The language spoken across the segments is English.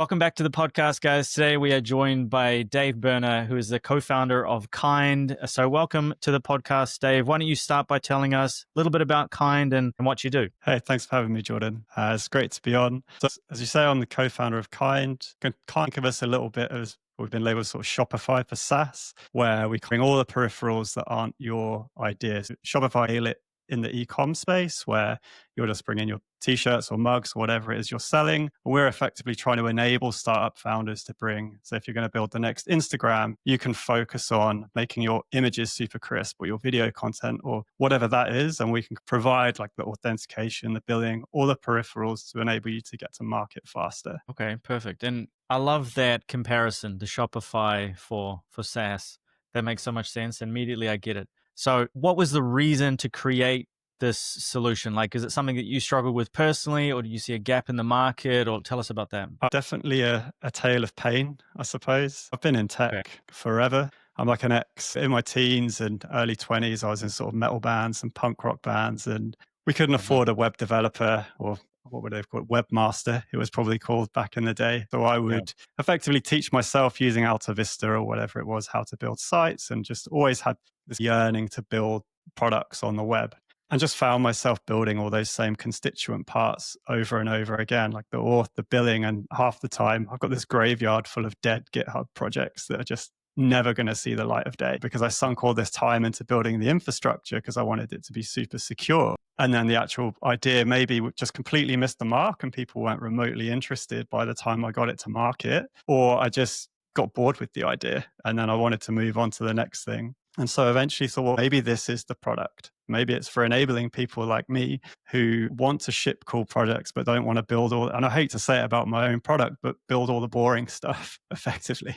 Welcome back to the podcast, guys. Today we are joined by Dave Berner, who is the co-founder of Kinde. So welcome to the podcast, Dave. Why don't you start by telling us a little bit about Kinde and what you do? Hey, thanks for having me, Jordan. It's great to be on. So, as you say, I'm the co-founder of Kinde. Kinde give us a little bit of, we've been labeled sort of Shopify for SaaS, where we bring all the peripherals that aren't your ideas. Shopify hail it in the e-com space, where you'll just bring in your t-shirts or mugs or whatever it is you're selling. We're effectively trying to enable startup founders to bring. So if you're going to build the next Instagram, you can focus on making your images super crisp or your video content or whatever that is. And we can provide like the authentication, the billing, all the peripherals to enable you to get to market faster. Okay, perfect. And I love that comparison, the Shopify for SaaS. That makes so much sense. Immediately I get it. So what was the reason to create this solution? Like, is it something that you struggled with personally, or do you see a gap in the market? Or tell us about that. Definitely a tale of pain, I suppose. I've been in tech forever. I'm like an ex in my teens and early 20s. I was in sort of metal bands and punk rock bands, and we couldn't afford a web developer, or what would they call it? Webmaster, it was probably called back in the day. So I would effectively teach myself using Alta Vista or whatever it was, how to build sites, and just always had this yearning to build products on the web. And just found myself building all those same constituent parts over and over again, like the auth, the billing. And half the time, I've got this graveyard full of dead GitHub projects that are just never going to see the light of day because I sunk all this time into building the infrastructure because I wanted it to be super secure. And then the actual idea maybe just completely missed the mark and people weren't remotely interested by the time I got it to market, or I just got bored with the idea and then I wanted to move on to the next thing. And so eventually thought, well, maybe this is the product. Maybe it's for enabling people like me who want to ship cool projects, but don't want to build all, and I hate to say it about my own product, but build all the boring stuff effectively.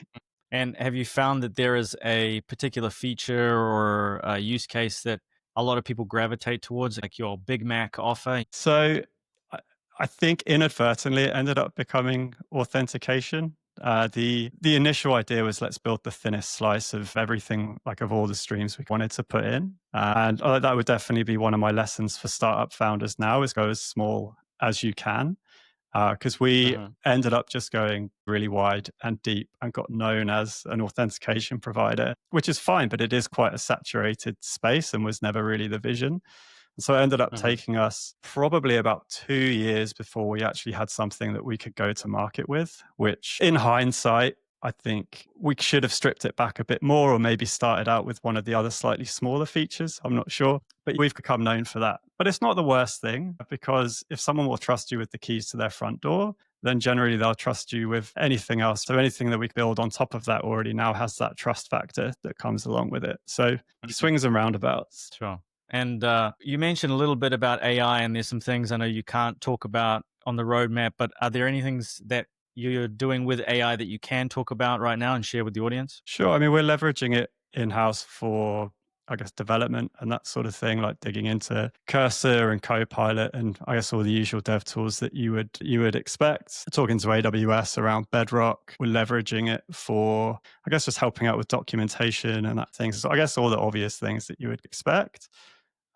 And have you found that there is a particular feature or a use case that a lot of people gravitate towards, like your Big Mac offer? So I think inadvertently it ended up becoming authentication. The initial idea was let's build the thinnest slice of everything, like of all the streams we wanted to put in. And that would definitely be one of my lessons for startup founders now is go as small as you can. Because we ended up just going really wide and deep and got known as an authentication provider, which is fine, but it is quite a saturated space and was never really the vision. So it ended up taking us probably about 2 years before we actually had something that we could go to market with, which in hindsight, I think we should have stripped it back a bit more or maybe started out with one of the other slightly smaller features. I'm not sure, but we've become known for that. But it's not the worst thing because if someone will trust you with the keys to their front door, then generally they'll trust you with anything else. So anything that we build on top of that already now has that trust factor that comes along with it. So swings and roundabouts. Sure. And you mentioned a little bit about AI, and there's some things I know you can't talk about on the roadmap, but are there any things that you're doing with AI that you can talk about right now and share with the audience? Sure. I mean, we're leveraging it in-house for, I guess, development and that sort of thing, like digging into Cursor and Copilot and I guess all the usual dev tools that you would expect. Talking to AWS around Bedrock, we're leveraging it for, I guess, just helping out with documentation and that thing. So I guess all the obvious things that you would expect.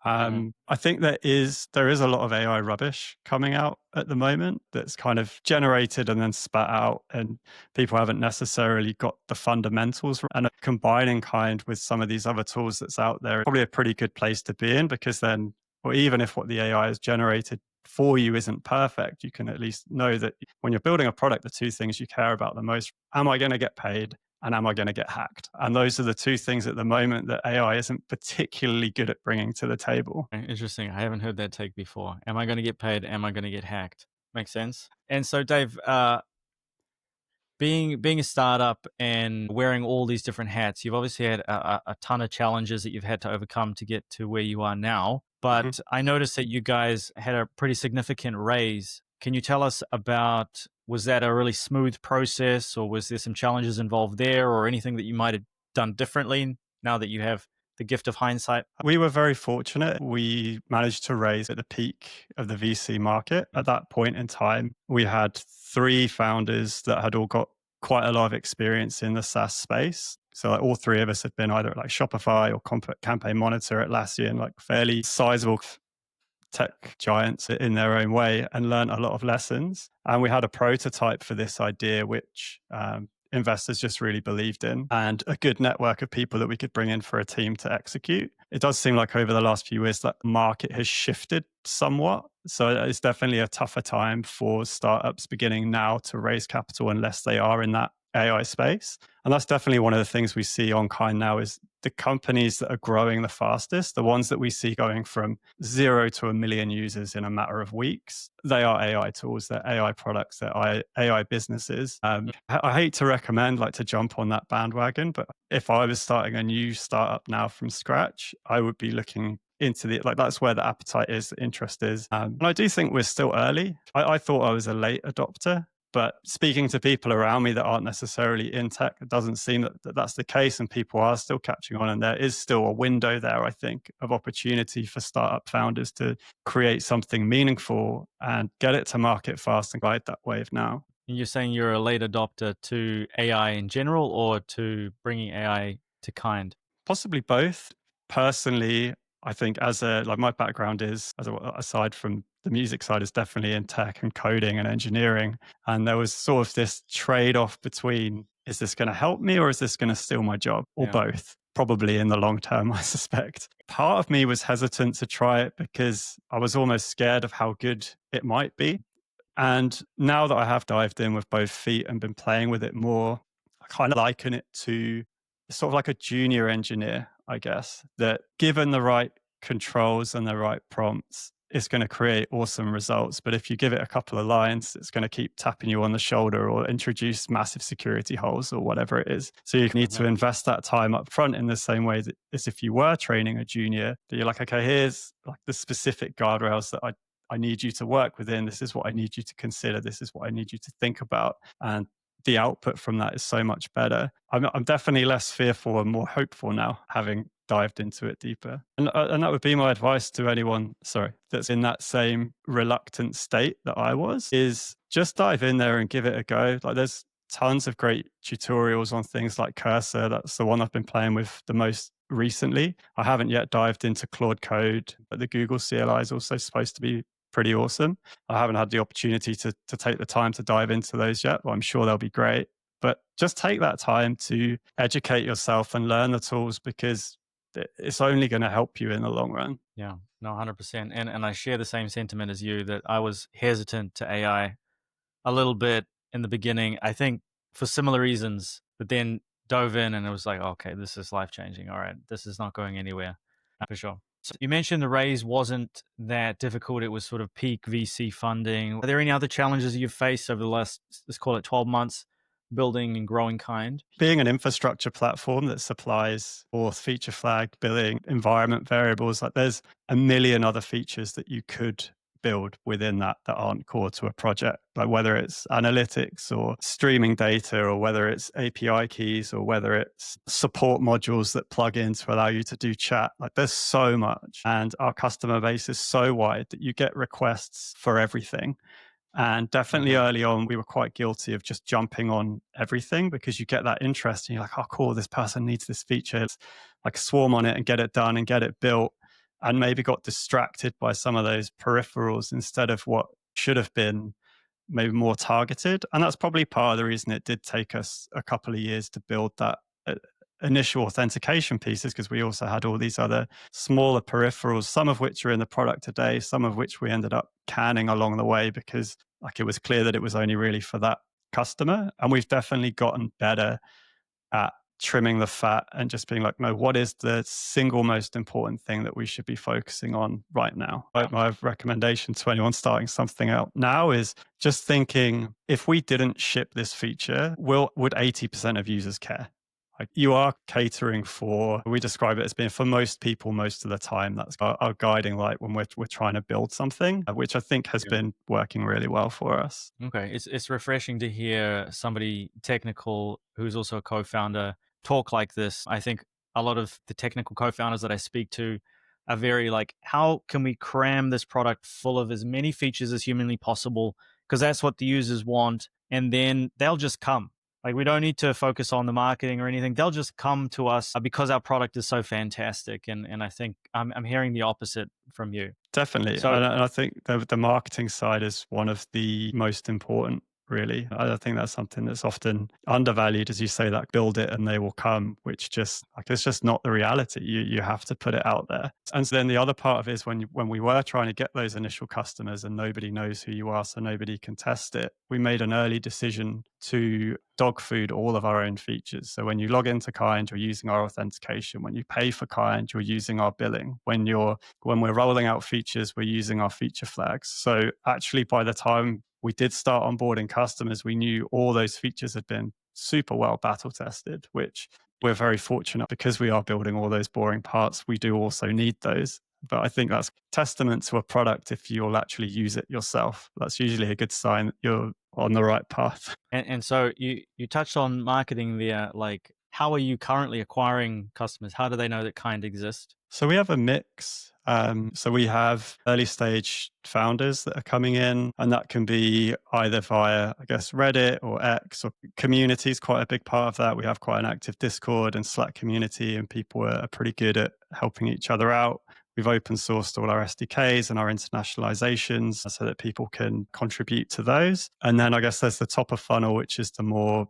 I think there is a lot of AI rubbish coming out at the moment that's kind of generated and then spat out, and people haven't necessarily got the fundamentals. And combining Kinde with some of these other tools that's out there is probably a pretty good place to be in, because then, or even if what the AI has generated for you isn't perfect, you can at least know that when you're building a product, the two things you care about the most: am I going to get paid? And am I going to get hacked? And those are the two things at the moment that AI isn't particularly good at bringing to the table. Interesting. I haven't heard that take before. Am I going to get paid? Am I going to get hacked? Makes sense. And so, Dave, being a startup and wearing all these different hats, you've obviously had a ton of challenges that you've had to overcome to get to where you are now. But I noticed that you guys had a pretty significant raise. Can you tell us about, was that a really smooth process, or was there some challenges involved there, or anything that you might have done differently now that you have the gift of hindsight? We were very fortunate. We managed to raise at the peak of the VC market. At that point in time, we had 3 founders that had all got quite a lot of experience in the SaaS space. So all 3 of us had been either at like Shopify or Campaign Monitor at Atlassian, like fairly sizable tech giants in their own way and learned a lot of lessons. And we had a prototype for this idea, which investors just really believed in, and a good network of people that we could bring in for a team to execute. It does seem like over the last few years that the market has shifted somewhat. So it's definitely a tougher time for startups beginning now to raise capital unless they are in that AI space. And that's definitely one of the things we see on Kind now is the companies that are growing the fastest, the ones that we see going from 0 to 1 million users in a matter of weeks, they are AI tools, they're AI products, they're AI businesses. I hate to recommend like to jump on that bandwagon, but if I was starting a new startup now from scratch, I would be looking into the, like, that's where the appetite is, the interest is. And I do think we're still early. I thought I was a late adopter, but speaking to people around me that aren't necessarily in tech, it doesn't seem that that's the case, and people are still catching on. And there is still a window there, I think, of opportunity for startup founders to create something meaningful and get it to market fast and ride that wave now. And you're saying you're a late adopter to AI in general or to bringing AI to Kind? Possibly both. Personally, I think as a, like, my background is, aside from the music side, is definitely in tech and coding and engineering. And there was sort of this trade-off between, is this going to help me or is this going to steal my job, or Yeah. both? Probably in the long term, I suspect. Part of me was hesitant to try it because I was almost scared of how good it might be. And now that I have dived in with both feet and been playing with it more, I kind of liken it to sort of like a junior engineer, I guess, that given the right controls and the right prompts, it's going to create awesome results. But if you give it a couple of lines, it's going to keep tapping you on the shoulder or introduce massive security holes or whatever it is. So you need to invest that time up front in the same way that as if you were training a junior, that you're like, okay, here's like the specific guardrails that I need you to work within. This is what I need you to consider. This is what I need you to think about. And the output from that is so much better. I'm definitely less fearful and more hopeful now, having dived into it deeper. And that would be my advice to anyone, sorry, that's in that same reluctant state that I was, is just dive in there and give it a go. Like, there's tons of great tutorials on things like Cursor. That's the one I've been playing with the most recently. I haven't yet dived into Claude Code, but the Google CLI is also supposed to be pretty awesome. I haven't had the opportunity to take the time to dive into those yet, but I'm sure they'll be great. But just take that time to educate yourself and learn the tools, because it's only going to help you in the long run. Yeah, no, 100%. And I share the same sentiment as you, that I was hesitant to AI a little bit in the beginning, I think for similar reasons, but then dove in and it was like, okay, this is life changing. All right, this is not going anywhere for sure. So you mentioned the raise wasn't that difficult. It was sort of peak VC funding. Are there any other challenges you've faced over the last, let's call it 12 months, building and growing Kind? Being an infrastructure platform that supplies auth, feature flag, billing, environment variables, like, there's a million other features that you could build within that aren't core to a project, like whether it's analytics or streaming data, or whether it's API keys, or whether it's support modules that plug in to allow you to do chat. Like, there's so much, and our customer base is so wide that you get requests for everything. And definitely early on, we were quite guilty of just jumping on everything, because you get that interest and you're like, oh, cool, this person needs this feature. It's like swarm on it and get it done and get it built, and maybe got distracted by some of those peripherals instead of what should have been maybe more targeted. And that's probably part of the reason it did take us a couple of years to build that initial authentication pieces, because we also had all these other smaller peripherals, some of which are in the product today, some of which we ended up canning along the way, because like, it was clear that it was only really for that customer. And we've definitely gotten better at trimming the fat and just being like, no, what is the single most important thing that we should be focusing on right now? My recommendation to anyone starting something out now is just thinking, if we didn't ship this feature, would 80% of users care? Like, you are catering for, we describe it as being, for most people most of the time. That's our guiding light when we're trying to build something, which I think has been working really well for us. Okay, it's refreshing to hear somebody technical who's also a co-founder talk like this. I think a lot of the technical co-founders that I speak to are very like, how can we cram this product full of as many features as humanly possible? Because that's what the users want, and then they'll just come. Like we don't need to focus on the marketing or anything. They'll just come to us because our product is so fantastic. And I think I'm hearing the opposite from you. Definitely. So And I think the marketing side is one of the most important, really. I think that's something that's often undervalued, as you say, that build it and they will come, which just like it's just not the reality. You have to put it out there. And so then the other part of it is when we were trying to get those initial customers and nobody knows who you are, so nobody can test it, we made an early decision to dog food all of our own features. So when you log into Kind, you're using our authentication. When you pay for Kind, you're using our billing. When we're rolling out features, we're using our feature flags. So actually, by the time we did start onboarding customers, we knew all those features had been super well battle tested, which we're very fortunate because we are building all those boring parts. We do also need those. But I think that's testament to a product if you'll actually use it yourself. That's usually a good sign that you're on the right path. and so you touched on marketing there. Like, how are you currently acquiring customers? How do they know that Kind exists? So we have a mix. So we have early stage founders that are coming in, and that can be either via, I guess, Reddit or X, or community is quite a big part of that. We have quite an active Discord and Slack community, and people are pretty good at helping each other out. We've open sourced all our SDKs and our internationalizations so that people can contribute to those. And then I guess there's the top of funnel, which is the more,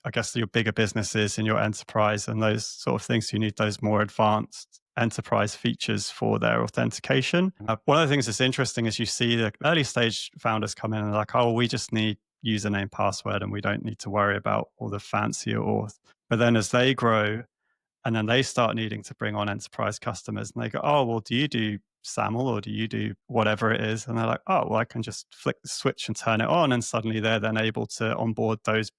I guess, your bigger businesses in your enterprise and those sort of things. You need those more advanced enterprise features for their authentication. One of the things that's interesting is you see the early stage founders come in and they're like, oh, we just need username, password, and we don't need to worry about all the fancier auth. But then as they grow, and then they start needing to bring on enterprise customers and they go, oh, well, do you do SAML or do you do whatever it is? And they're like, oh, well, I can just flick the switch and turn it on. And suddenly they're then able to onboard those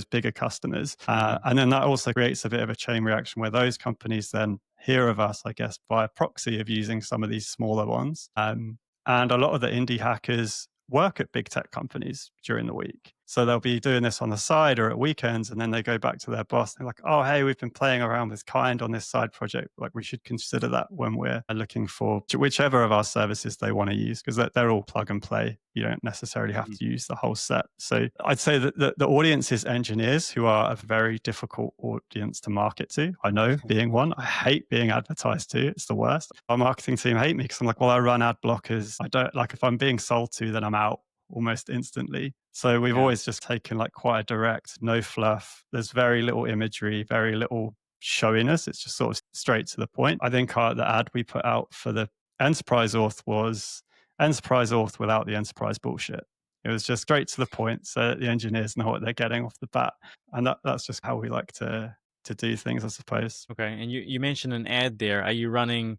bigger customers. And then that also creates a bit of a chain reaction where those companies then hear of us, I guess, by proxy of using some of these smaller ones. And a lot of the indie hackers work at big tech companies during the week. So they'll be doing this on the side or at weekends, and then they go back to their boss. They're like, oh, hey, we've been playing around with Kind on this side project. Like, we should consider that when we're looking for whichever of our services they want to use, because they're all plug and play. You don't necessarily have to use the whole set. So I'd say that the audience is engineers, who are a very difficult audience to market to. I know, being one, I hate being advertised to. It's the worst. Our marketing team hate me because I'm like, well, I run ad blockers. I don't like, if I'm being sold to, then I'm out almost instantly. So we've always just taken like quite a direct, no fluff. There's very little imagery, very little showiness. It's just sort of straight to the point. I think the ad we put out for the enterprise auth was enterprise auth without the enterprise bullshit. It was just straight to the point so that the engineers know what they're getting off the bat. And that's just how we like to do things, I suppose. Okay. And you mentioned an ad there. Are you running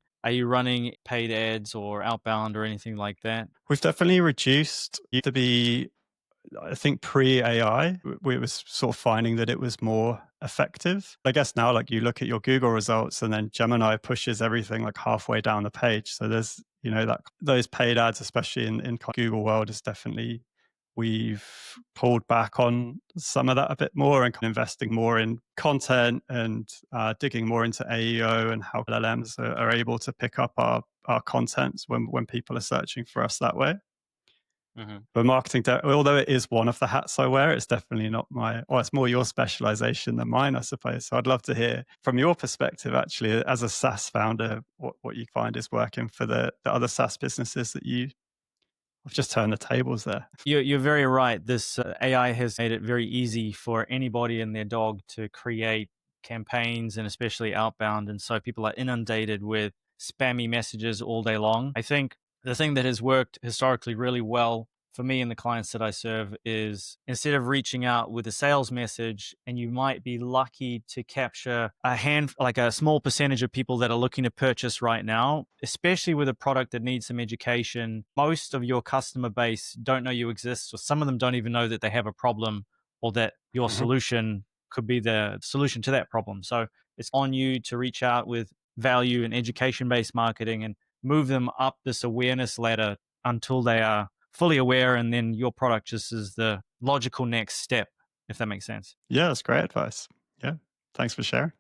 paid ads or outbound or anything like that? We've definitely reduced. It used to be, I think, pre-AI, we was sort of finding that it was more effective. I guess now, like, you look at your Google results and then Gemini pushes everything like halfway down the page. So there's, that those paid ads, especially in Google world, is definitely, we've pulled back on some of that a bit more and kind of investing more in content and digging more into AEO and how LLMs are able to pick up our content when people are searching for us that way. But marketing, although it is one of the hats I wear, it's definitely not it's more your specialization than mine, I suppose. So I'd love to hear from your perspective, actually, as a SaaS founder, what you find is working for the other SaaS businesses that I've just turned the tables there. You're very right. This AI has made it very easy for anybody and their dog to create campaigns, and especially outbound. And so people are inundated with spammy messages all day long. I think the thing that has worked historically really well for me and the clients that I serve is, instead of reaching out with a sales message, and you might be lucky to capture like a small percentage of people that are looking to purchase right now, especially with a product that needs some education. Most of your customer base don't know you exist, or some of them don't even know that they have a problem, or that your solution could be the solution to that problem. So it's on you to reach out with value and education-based marketing and move them up this awareness ladder until they are fully aware, and then your product just is the logical next step, if that makes sense. Yeah, that's great advice. Yeah, thanks for sharing.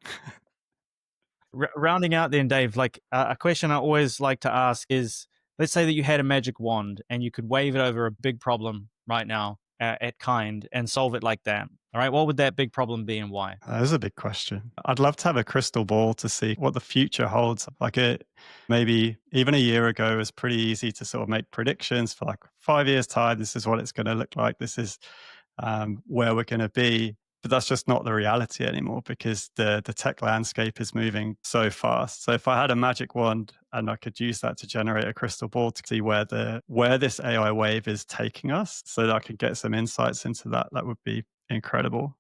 Rounding out then, Dave, like a question I always like to ask is, let's say that you had a magic wand and you could wave it over a big problem right now at Kind and solve it like that. All right. What would that big problem be and why? That is a big question. I'd love to have a crystal ball to see what the future holds. Like it, maybe even a year ago, it was pretty easy to sort of make predictions for like 5 years' time. This is what it's going to look like. This is where we're going to be. But that's just not the reality anymore because the tech landscape is moving so fast. So if I had a magic wand and I could use that to generate a crystal ball to see where this AI wave is taking us, so that I could get some insights into that, that would be incredible.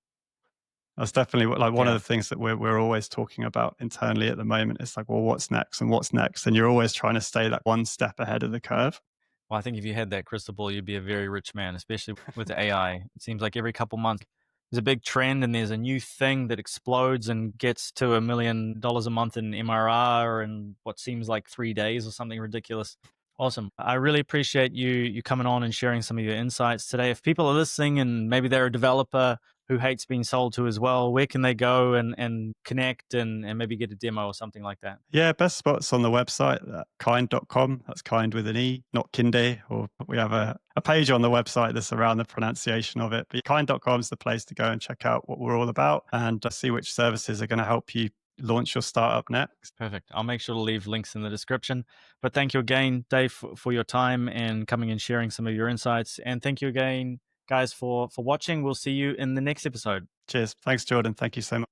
That's definitely like one of Yeah. the things that we're always talking about internally at the moment. It's like, well, what's next and what's next? And you're always trying to stay that one step ahead of the curve. Well, I think if you had that crystal ball, you'd be a very rich man, especially with AI. It seems like every couple months there's a big trend and there's a new thing that explodes and gets to $1 million a month in MRR in what seems like 3 days or something ridiculous. Awesome. I really appreciate you coming on and sharing some of your insights today. If people are listening and maybe they're a developer who hates being sold to as well, where can they go and connect and maybe get a demo or something like that? Yeah, best spots on the website, kind.com. That's kind with an E, not Kinde. Or we have a page on the website that's around the pronunciation of it. But kind.com is the place to go and check out what we're all about and see which services are going to help you launch your startup next. Perfect. I'll make sure to leave links in the description. But thank you again, Dave, for your time and coming and sharing some of your insights. And thank you again, guys, for watching. We'll see you in the next episode. Cheers. Thanks, Jordan. Thank you so much.